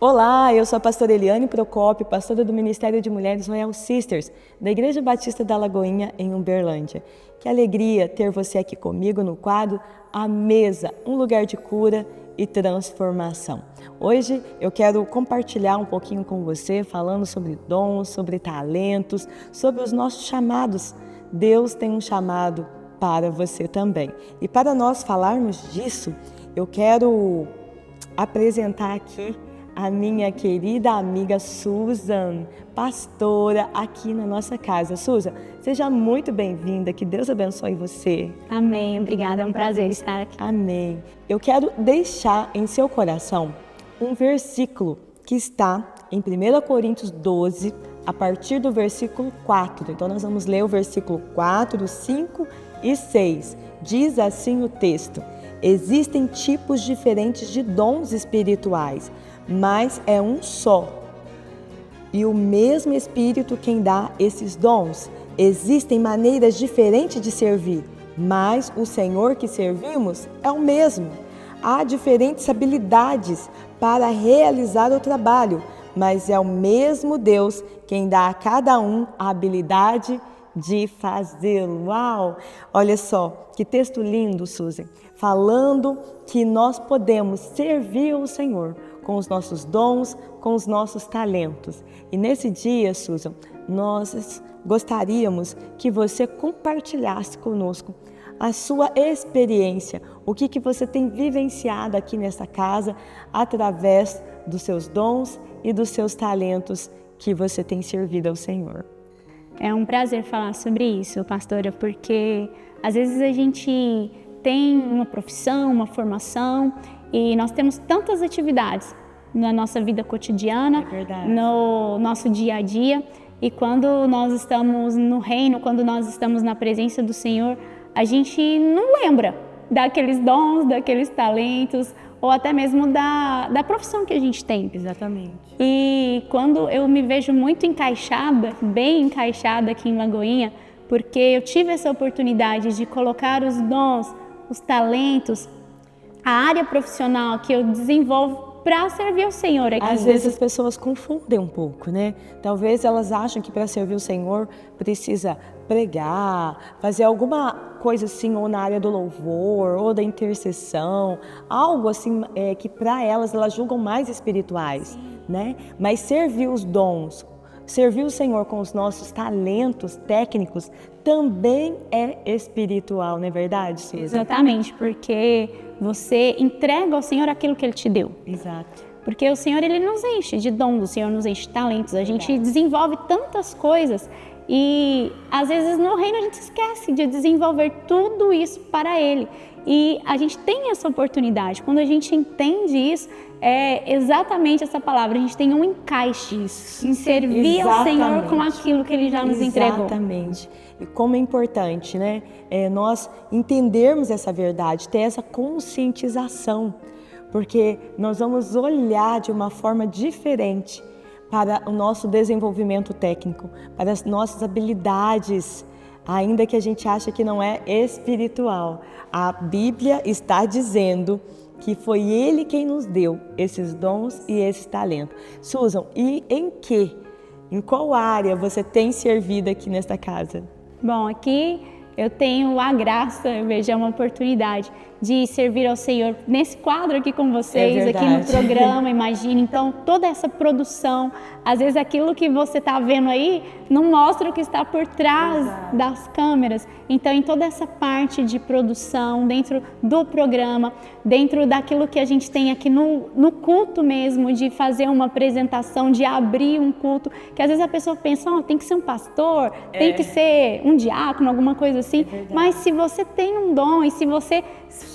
Olá, eu sou a pastora Eliane Procópio, pastora do Ministério de Mulheres Royal Sisters, da Igreja Batista da Lagoinha, em Uberlândia. Que alegria ter você aqui comigo no quadro A Mesa, um lugar de cura e transformação. Hoje eu quero compartilhar um pouquinho com você, falando sobre dons, sobre talentos, sobre os nossos chamados. Deus tem um chamado para você também. E para nós falarmos disso, eu quero apresentar aqui a minha querida amiga Susan, pastora aqui na nossa casa. Susan, seja muito bem-vinda, que Deus abençoe você. Amém, obrigada, é um prazer estar aqui. Amém. Eu quero deixar em seu coração um versículo que está em 1 Coríntios 12, a partir do versículo 4. Então nós vamos ler o versículo 4, 5 e 6. Diz assim o texto: existem tipos diferentes de dons espirituais, mas é um só. E o mesmo Espírito quem dá esses dons. Existem maneiras diferentes de servir, mas o Senhor que servimos é o mesmo. Há diferentes habilidades para realizar o trabalho, mas é o mesmo Deus quem dá a cada um a habilidade de fazê-lo. Uau! Olha só, que texto lindo, Suzy, falando que nós podemos servir o Senhor com os nossos dons, com os nossos talentos. E nesse dia, Susan, nós gostaríamos que você compartilhasse conosco a sua experiência, o que você tem vivenciado aqui nessa casa através dos seus dons e dos seus talentos que você tem servido ao Senhor. É um prazer falar sobre isso, pastora, porque às vezes a gente tem uma profissão, uma formação e nós temos tantas atividades na nossa vida cotidiana, no nosso dia a dia, e quando nós estamos no reino, quando nós estamos na presença do Senhor, a gente não lembra daqueles dons, daqueles talentos, ou até mesmo da profissão que a gente tem. Exatamente. E quando eu me vejo muito encaixada, bem encaixada aqui em Lagoinha, porque eu tive essa oportunidade de colocar os dons, os talentos, a área profissional que eu desenvolvo para servir o Senhor aqui. Às vezes as pessoas confundem um pouco, né? Talvez elas acham que para servir o Senhor precisa pregar, fazer alguma coisa assim, ou na área do louvor, ou da intercessão, algo assim que para elas julgam mais espirituais, né? Mas servir os dons, servir o Senhor com os nossos talentos técnicos também é espiritual, não é verdade, Suzy? Exatamente, porque você entrega ao Senhor aquilo que Ele te deu. Exato. Porque o Senhor, Ele nos enche de dons, o Senhor nos enche de talentos, a gente desenvolve tantas coisas e às vezes no reino a gente esquece de desenvolver tudo isso para Ele. E a gente tem essa oportunidade, quando a gente entende isso, é exatamente essa palavra, a gente tem um encaixe em servir ao Senhor com aquilo que Ele já nos entregou. Exatamente. E como é importante, né? Nós entendermos essa verdade, ter essa conscientização, porque nós vamos olhar de uma forma diferente para o nosso desenvolvimento técnico, para as nossas habilidades, ainda que a gente ache que não é espiritual. A Bíblia está dizendo que foi Ele quem nos deu esses dons e esses talentos. Susan, e em qual área você tem servido aqui nesta casa? Bom, aqui eu tenho a graça, eu vejo uma oportunidade de servir ao Senhor nesse quadro aqui com vocês, aqui no programa, imagina. Então, toda essa produção, às vezes aquilo que você está vendo aí não mostra o que está por trás das câmeras. Então, em toda essa parte de produção, dentro do programa, dentro daquilo que a gente tem aqui no culto mesmo, de fazer uma apresentação, de abrir um culto, que às vezes a pessoa pensa, tem que ser um pastor, tem que ser um diácono, alguma coisa assim. Mas se você tem um dom e se você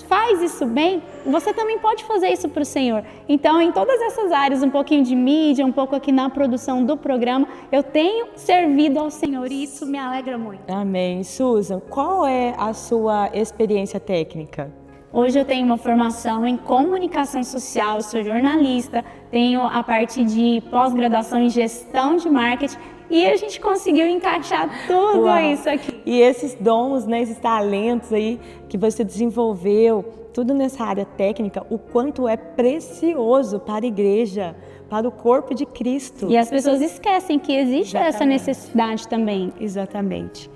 faz isso bem, você também pode fazer isso para o Senhor. Então, em todas essas áreas, um pouquinho de mídia, um pouco aqui na produção do programa, eu tenho servido ao Senhor e isso me alegra muito. Amém. Susan, qual é a sua experiência técnica? Hoje eu tenho uma formação em comunicação social, sou jornalista, tenho a parte de pós-graduação em gestão de marketing e a gente conseguiu encaixar tudo isso aqui. E esses dons, né, esses talentos aí que você desenvolveu, tudo nessa área técnica, o quanto é precioso para a igreja, para o corpo de Cristo. E as pessoas esquecem que existe essa necessidade também. Exatamente.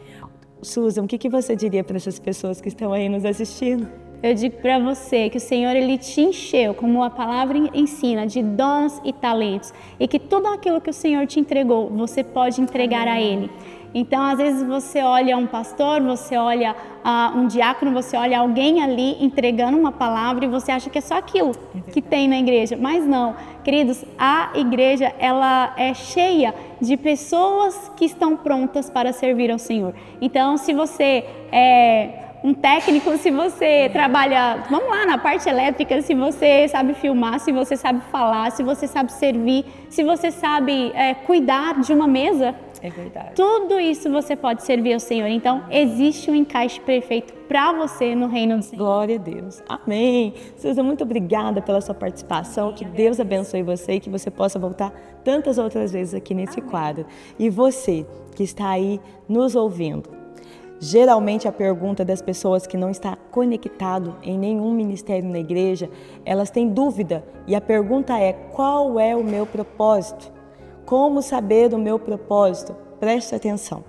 Susan, o que você diria para essas pessoas que estão aí nos assistindo? Eu digo para você que o Senhor, Ele te encheu, como a palavra ensina, de dons e talentos. E que tudo aquilo que o Senhor te entregou, você pode entregar a Ele. Então, às vezes você olha um pastor, você olha um diácono, você olha alguém ali entregando uma palavra e você acha que é só aquilo que tem na igreja. Mas não, queridos, a igreja, ela é cheia de pessoas que estão prontas para servir ao Senhor. Então, se você um técnico, se você trabalha, vamos lá, na parte elétrica, se você sabe filmar, se você sabe falar, se você sabe servir, se você sabe cuidar de uma mesa, é verdade. Tudo isso você pode servir ao Senhor. Então, existe um encaixe perfeito para você no reino do Senhor. Glória a Deus. Amém. Susan, muito obrigada pela sua participação. Que Deus abençoe você e que você possa voltar tantas outras vezes aqui nesse quadro. E você que está aí nos ouvindo, geralmente a pergunta das pessoas que não está conectado em nenhum ministério na igreja, elas têm dúvida e a pergunta é: qual é o meu propósito? Como saber o meu propósito? Preste atenção.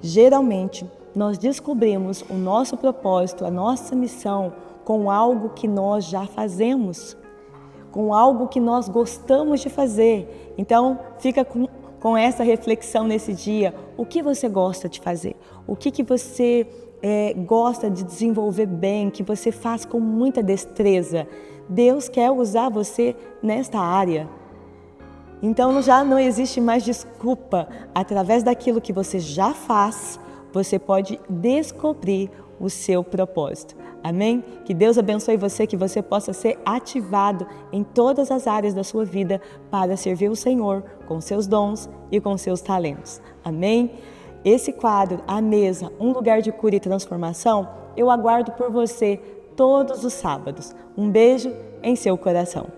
Geralmente nós descobrimos o nosso propósito, a nossa missão com algo que nós já fazemos, com algo que nós gostamos de fazer. Então fica com essa reflexão nesse dia. O que você gosta de fazer? O que você gosta de desenvolver bem, que você faz com muita destreza? Deus quer usar você nesta área. Então já não existe mais desculpa. Através daquilo que você já faz, você pode descobrir o seu propósito. Amém? Que Deus abençoe você, que você possa ser ativado em todas as áreas da sua vida para servir o Senhor com seus dons e com seus talentos. Amém? Esse quadro, A Mesa, um lugar de cura e transformação, eu aguardo por você todos os sábados. Um beijo em seu coração.